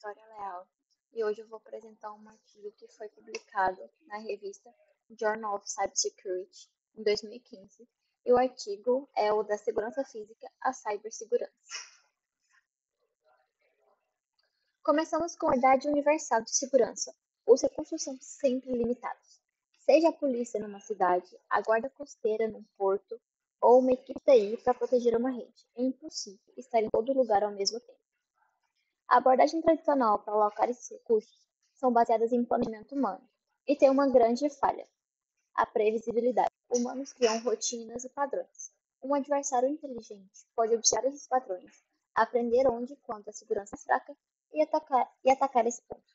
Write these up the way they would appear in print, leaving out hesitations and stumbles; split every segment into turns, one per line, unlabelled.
Vitória Leal e hoje eu vou apresentar um artigo que foi publicado na revista Journal of Cybersecurity em 2015. E o artigo é o da segurança física à cibersegurança. Começamos com a idade universal de segurança. Os recursos são sempre limitados. Seja a polícia numa cidade, a guarda costeira num porto ou uma equipe TI para proteger uma rede. É impossível estar em todo lugar ao mesmo tempo. A abordagem tradicional para alocar esses recursos são baseadas em planejamento humano e tem uma grande falha: a previsibilidade. Humanos criam rotinas e padrões. Um adversário inteligente pode observar esses padrões, aprender onde e quando a segurança é fraca e atacar esse ponto.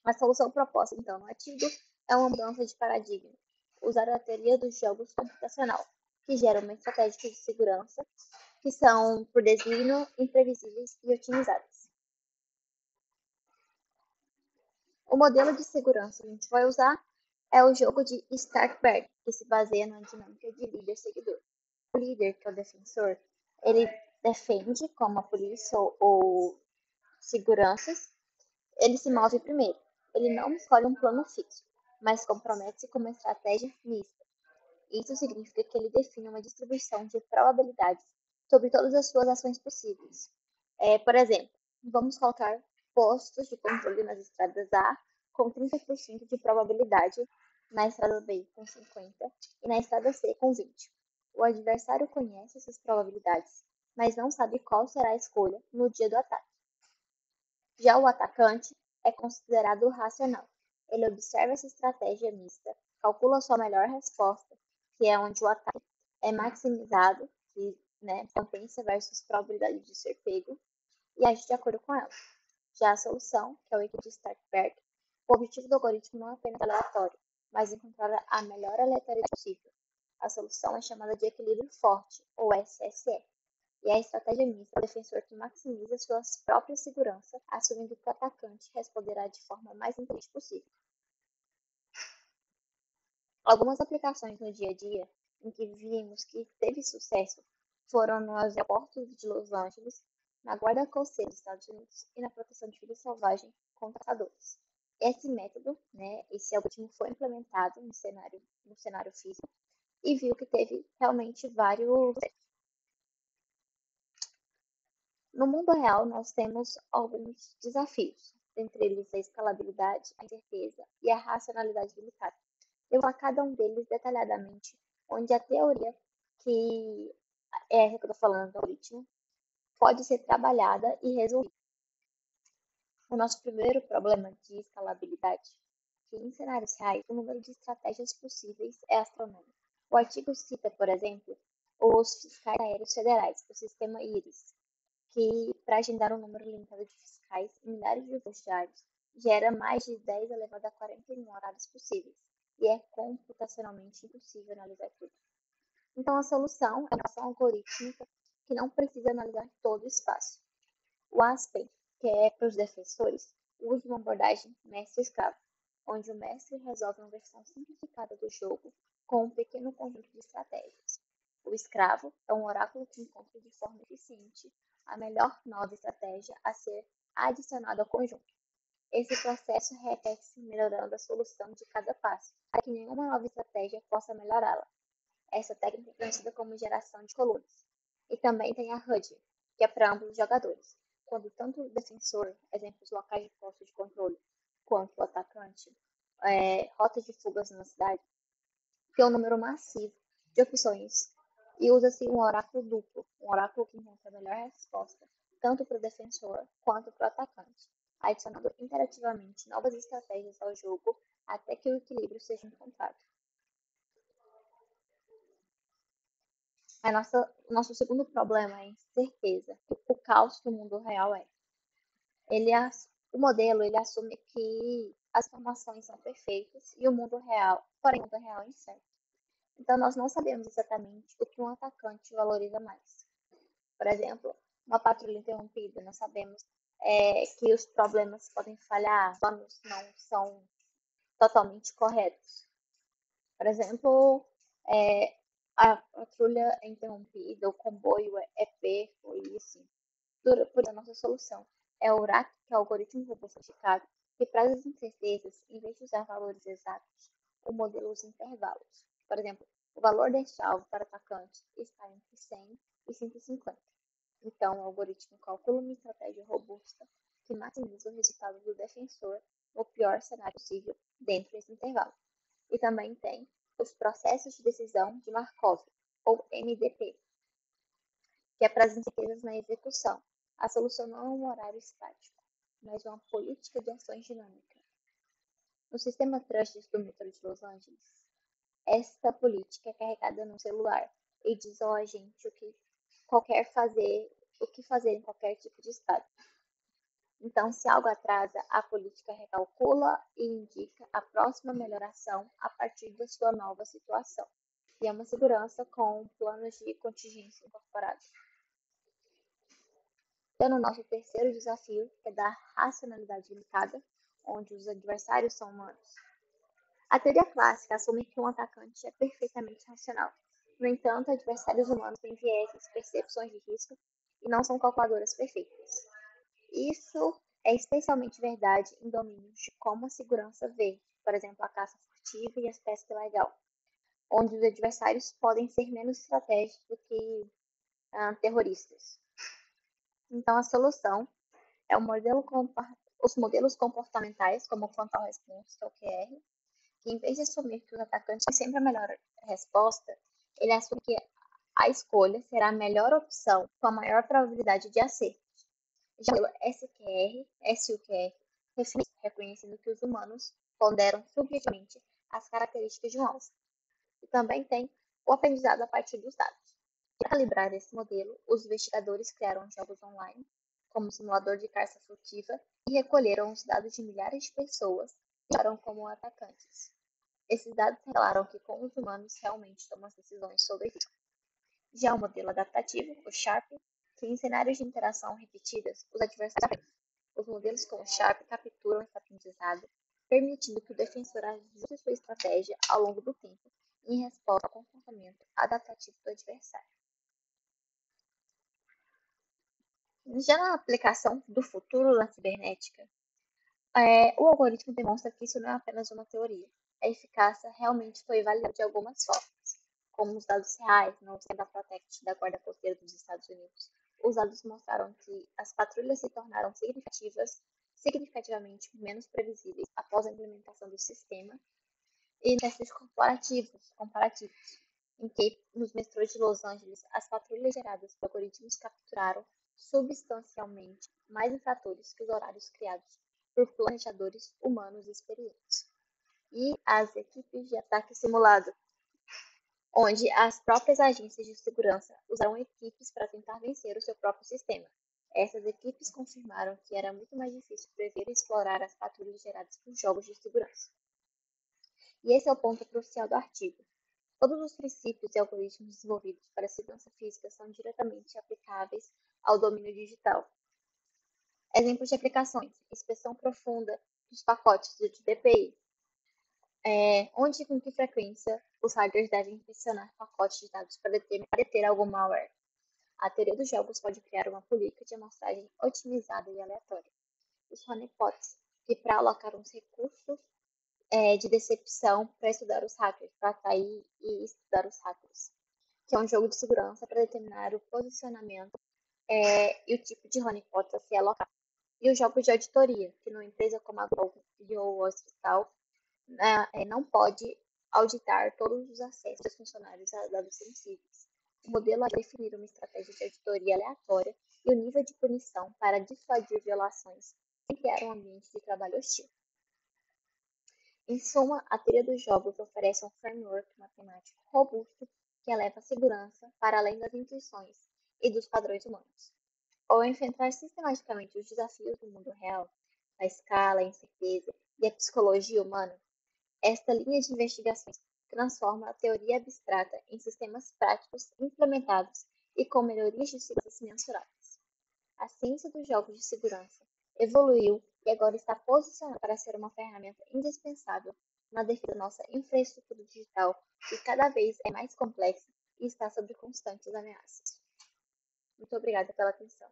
A solução proposta, então, no artigo é uma mudança de paradigma: usar a teoria dos jogos computacional, que gera uma estratégia de segurança que são, por desígnio, imprevisíveis e otimizadas. O modelo de segurança que a gente vai usar é o jogo de Starkberg, que se baseia na dinâmica de líder-seguidor. O líder, que é o defensor, ele defende, como a polícia ou seguranças, ele se move primeiro. Ele não escolhe um plano fixo, mas compromete-se com uma estratégia mista. Isso significa que ele define uma distribuição de probabilidades sobre todas as suas ações possíveis. Por exemplo, vamos colocar postos de controle nas estradas A com 30% de probabilidade, na estrada B com 50% e na estrada C com 20%. O adversário conhece essas probabilidades, mas não sabe qual será a escolha no dia do ataque. Já o atacante é considerado racional. Ele observa essa estratégia mista, calcula sua melhor resposta, que é onde o ataque é maximizado, que compensa versus probabilidade de ser pego, e age de acordo com ela. Já a solução, que é o equilíbrio de Starkberg, o objetivo do algoritmo não é apenas aleatório, mas encontrar a melhor aleatoriedade possível. A solução é chamada de equilíbrio forte, ou SSE, e a estratégia mista é o defensor que maximiza sua própria segurança, assumindo que o atacante responderá de forma mais inteligente possível. Algumas aplicações no dia a dia em que vimos que teve sucesso foram nos aeroportos de Los Angeles, na guarda costeira dos Estados Unidos e na proteção de vida selvagem contra caçadores. Esse método, esse algoritmo foi implementado no cenário físico e viu que teve realmente vários. No mundo real, nós temos alguns desafios, entre eles a escalabilidade, a incerteza e a racionalidade limitada. Eu vou a cada um deles detalhadamente, onde a teoria que é essa que eu estou falando do algoritmo pode ser trabalhada e resolvida. O nosso primeiro problema de escalabilidade, que em cenários reais o número de estratégias possíveis é astronômico. O artigo cita, por exemplo, os fiscais aéreos federais, o sistema IRIS, que, para agendar um número limitado de fiscais em milhares de voos diários, gera mais de 10 elevado a 41 horários possíveis, e é computacionalmente impossível analisar tudo. Então, a solução é uma ação algorítmica que não precisa analisar todo o espaço. O Aspen, que é para os defensores, usa uma abordagem mestre-escravo, onde o mestre resolve uma versão simplificada do jogo com um pequeno conjunto de estratégias. O escravo é um oráculo que encontra de forma eficiente a melhor nova estratégia a ser adicionada ao conjunto. Esse processo repete-se melhorando a solução de cada passo, para que nenhuma nova estratégia possa melhorá-la. Essa técnica é conhecida como geração de colunas. E também tem a HUD, que é para ambos os jogadores, quando tanto o defensor, exemplos locais de posto de controle, quanto o atacante, rotas de fugas na cidade, tem um número massivo de opções e usa-se um oráculo duplo, um oráculo que encontra a melhor resposta, tanto para o defensor quanto para o atacante, adicionando interativamente novas estratégias ao jogo até que o equilíbrio seja encontrado. O nosso segundo problema é a incerteza, o caos que o mundo real é. O modelo ele assume que as informações são perfeitas e o mundo real, porém o mundo real é incerto. Então nós não sabemos exatamente o que um atacante valoriza mais. Por exemplo, uma patrulha interrompida, nós sabemos que os problemas podem falhar, planos não são totalmente corretos. Por exemplo, a patrulha é interrompida, o comboio é pego e assim. Por a nossa solução é o RAC, que é o algoritmo robusto sofisticado, que para as incertezas, em vez de usar valores exatos, o modelo usa intervalos. Por exemplo, o valor deste alvo para o atacante está entre 100 e 150. Então, o algoritmo calcula uma estratégia robusta que maximiza o resultado do defensor no pior cenário possível dentro desse intervalo. E também tem os processos de decisão de Markov, ou MDP, que é para as incertezas na execução. A solução não é um horário estático, mas uma política de ações dinâmica. No sistema Trusted do metrô de Los Angeles, esta política é carregada no celular e diz ao agente o que fazer em qualquer tipo de estado. Então, se algo atrasa, a política recalcula e indica a próxima melhoração a partir da sua nova situação. E é uma segurança com planos de contingência incorporados. Então, no nosso terceiro desafio, que é da racionalidade limitada, onde os adversários são humanos. A teoria clássica assume que um atacante é perfeitamente racional. No entanto, adversários humanos têm vieses, percepções de risco e não são calculadoras perfeitas. Isso é especialmente verdade em domínios de como a segurança vê, por exemplo, a caça furtiva e a pesca ilegal, onde os adversários podem ser menos estratégicos do que terroristas. Então, a solução é os modelos comportamentais, como o Frontal Response, que é o QR, que em vez de assumir que os atacantes têm sempre a melhor resposta, ele assume que a escolha será a melhor opção com a maior probabilidade de acerto. Já o SQR, reconhecendo que os humanos ponderam subjetivamente as características de um alvo. E também tem o aprendizado a partir dos dados. Para calibrar esse modelo, os investigadores criaram jogos online, como o simulador de caça furtiva, e recolheram os dados de milhares de pessoas que eram como atacantes. Esses dados revelaram que com os humanos realmente tomam as decisões sobre risco. Já o modelo adaptativo, o SHARP, que em cenários de interação repetidas, os adversários aprendem. Os modelos com o SHARP capturam esse aprendizado, permitindo que o defensor ajuste sua estratégia ao longo do tempo em resposta ao comportamento adaptativo do adversário. Já na aplicação do futuro na cibernética, o algoritmo demonstra que isso não é apenas uma teoria. A eficácia realmente foi validada de algumas formas, como os dados reais no sistema Protect da Guarda Costeira dos Estados Unidos. Os dados mostraram que as patrulhas se tornaram significativamente menos previsíveis após a implementação do sistema e testes comparativos, em que nos metrôs de Los Angeles, as patrulhas geradas por algoritmos capturaram substancialmente mais infratores que os horários criados por planejadores humanos experientes. E as equipes de ataque simulado, onde as próprias agências de segurança usaram equipes para tentar vencer o seu próprio sistema. Essas equipes confirmaram que era muito mais difícil prever e explorar as patrulhas geradas por jogos de segurança. E esse é o ponto crucial do artigo. Todos os princípios e algoritmos desenvolvidos para a segurança física são diretamente aplicáveis ao domínio digital. Exemplos de aplicações: inspeção profunda dos pacotes de DPI, onde e com que frequência os hackers devem inspecionar pacotes de dados para deter algum malware. A teoria dos jogos pode criar uma política de amostragem otimizada e aleatória. Os honeypots, que para alocar uns recursos de decepção para estudar os hackers, para atrair e estudar os hackers, que é um jogo de segurança para determinar o posicionamento e o tipo de honeypot a ser alocado. E os jogos de auditoria, que numa empresa como a Google e o hospital não pode auditar todos os acessos dos funcionários a dados sensíveis. O modelo é definir uma estratégia de auditoria aleatória e o nível de punição para dissuadir violações sem criar um ambiente de trabalho hostil. Em suma, a teoria dos jogos oferece um framework matemático robusto que eleva a segurança para além das intuições e dos padrões humanos. Ao enfrentar sistematicamente os desafios do mundo real, a escala, a incerteza e a psicologia humana, esta linha de investigações transforma a teoria abstrata em sistemas práticos implementados e com melhorias de segurança mensuráveis. A ciência dos jogos de segurança evoluiu e agora está posicionada para ser uma ferramenta indispensável na defesa da nossa infraestrutura digital, que cada vez é mais complexa e está sob constantes ameaças. Muito obrigada pela atenção.